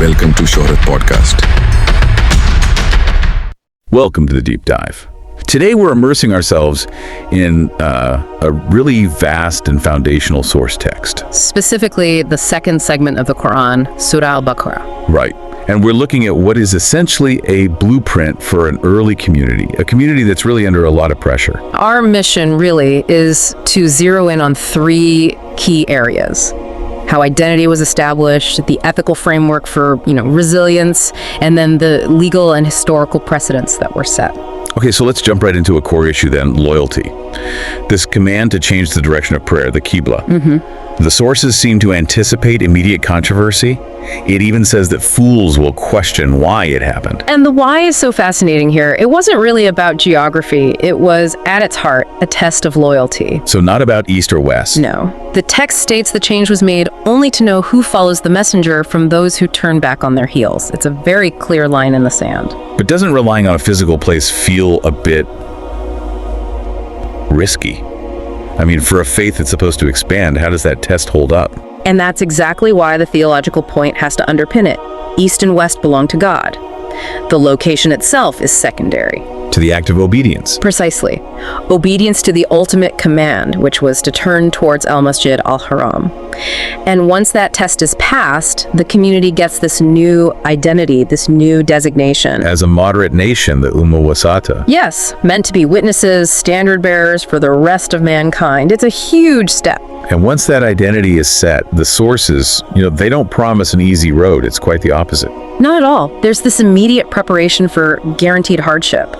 Welcome to Sohrat Podcast. Welcome to the Deep Dive. Today we're immersing ourselves in a really vast and foundational source text. Specifically, the second segment of the Qur'an, Surah Al-Baqarah. Right. And we're looking at what is essentially a blueprint for an early community, a community that's really under a lot of pressure. Our mission really is to zero in on three key areas: how identity was established, the ethical framework for, resilience, and then the legal and historical precedents that were set. Okay, so let's jump right into a core issue then, loyalty. This command to change the direction of prayer, the Qibla. The sources seem to anticipate immediate controversy. It even says that fools will question why it happened. And the why is so fascinating here. It wasn't really about geography. It was, at its heart, a test of loyalty. So not about east or west. No. The text states the change was made only to know who follows the messenger from those who turn back on their heels. It's a very clear line in the sand. But doesn't relying on a physical place feel a bit risky? I mean, for a faith that's supposed to expand, how does that test hold up? And that's exactly why the theological point has to underpin it. East and West belong to God. The location itself is secondary. To the act of obedience. Precisely. Obedience to the ultimate command, which was to turn towards Al-Masjid Al-Haram. And once that test is passed, the community gets this new identity, this new designation. As a moderate nation, the Ummah Wasata. Yes, meant to be witnesses, standard bearers for the rest of mankind. It's a huge step. And once that identity is set, the sources, they don't promise an easy road. It's quite the opposite. Not at all. There's this immediate preparation for guaranteed hardship.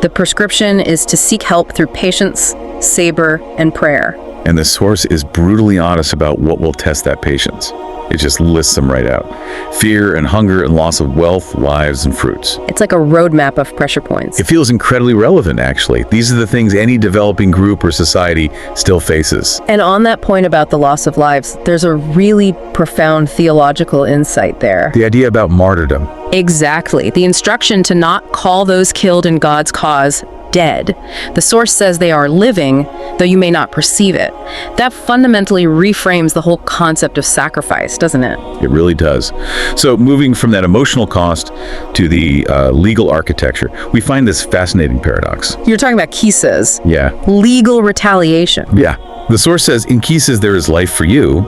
The prescription is to seek help through patience, sabr, and prayer. And the source is brutally honest about what will test that patience. It just lists them right out. Fear and hunger and loss of wealth, lives, and fruits. It's like a roadmap of pressure points. It feels incredibly relevant, actually. These are the things any developing group or society still faces. And on that point about the loss of lives, there's a really profound theological insight there. The idea about martyrdom. Exactly. The instruction to not call those killed in God's cause dead. The source says they are living, though you may not perceive it. That fundamentally reframes the whole concept of sacrifice, doesn't it? It really does. So moving from that emotional cost to the legal architecture, we find this fascinating paradox. You're talking about qisas. Yeah. Legal retaliation. Yeah. The source says, in qisas there is life for you.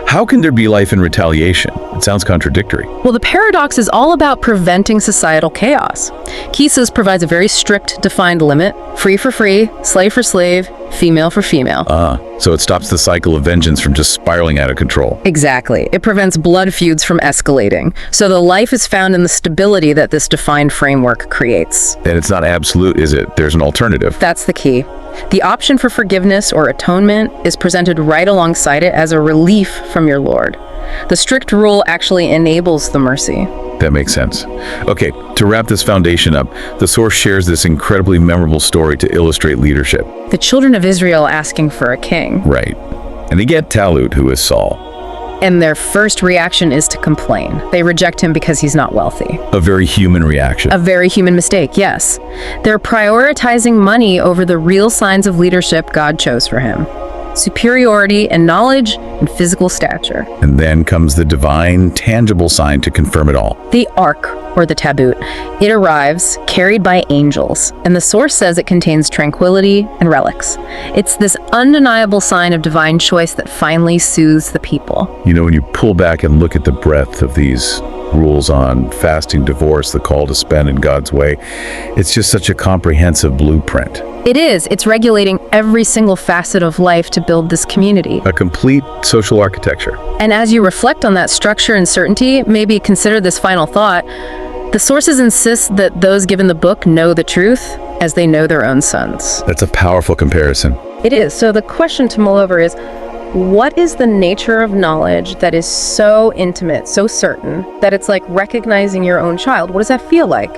How can there be life in retaliation? It sounds contradictory. Well, the paradox is all about preventing societal chaos. Qisas provides a very strict, defined limit: free for free, slave for slave, female for female. So it stops the cycle of vengeance from just spiraling out of control. Exactly. It prevents blood feuds from escalating. So the life is found in the stability that this defined framework creates. And it's not absolute, is it? There's an alternative. That's the key. The option for forgiveness or atonement is presented right alongside it as a relief from your Lord. The strict rule actually enables the mercy. That makes sense. Okay, to wrap this foundation up, the source shares this incredibly memorable story to illustrate leadership. The children of Israel asking for a king. Right. And they get Talut, who is Saul. And their first reaction is to complain. They reject him because he's not wealthy. A very human reaction. A very human mistake, yes. They're prioritizing money over the real signs of leadership God chose for him: superiority and knowledge and physical stature. And then comes the divine, tangible sign to confirm it all. The Ark, or the Tabut. It arrives, carried by angels, and the source says it contains tranquility and relics. It's this undeniable sign of divine choice that finally soothes the people. When you pull back and look at the breadth of these rules on fasting, divorce, the call to spend in God's way, it's just such a comprehensive blueprint. It is. It's regulating every single facet of life to build this community. A complete social architecture. And as you reflect on that structure and certainty, maybe consider this final thought. The sources insist that those given the book know the truth as they know their own sons. That's a powerful comparison. It is. So the question to mull over is, what is the nature of knowledge that is so intimate, so certain, that it's like recognizing your own child? What does that feel like?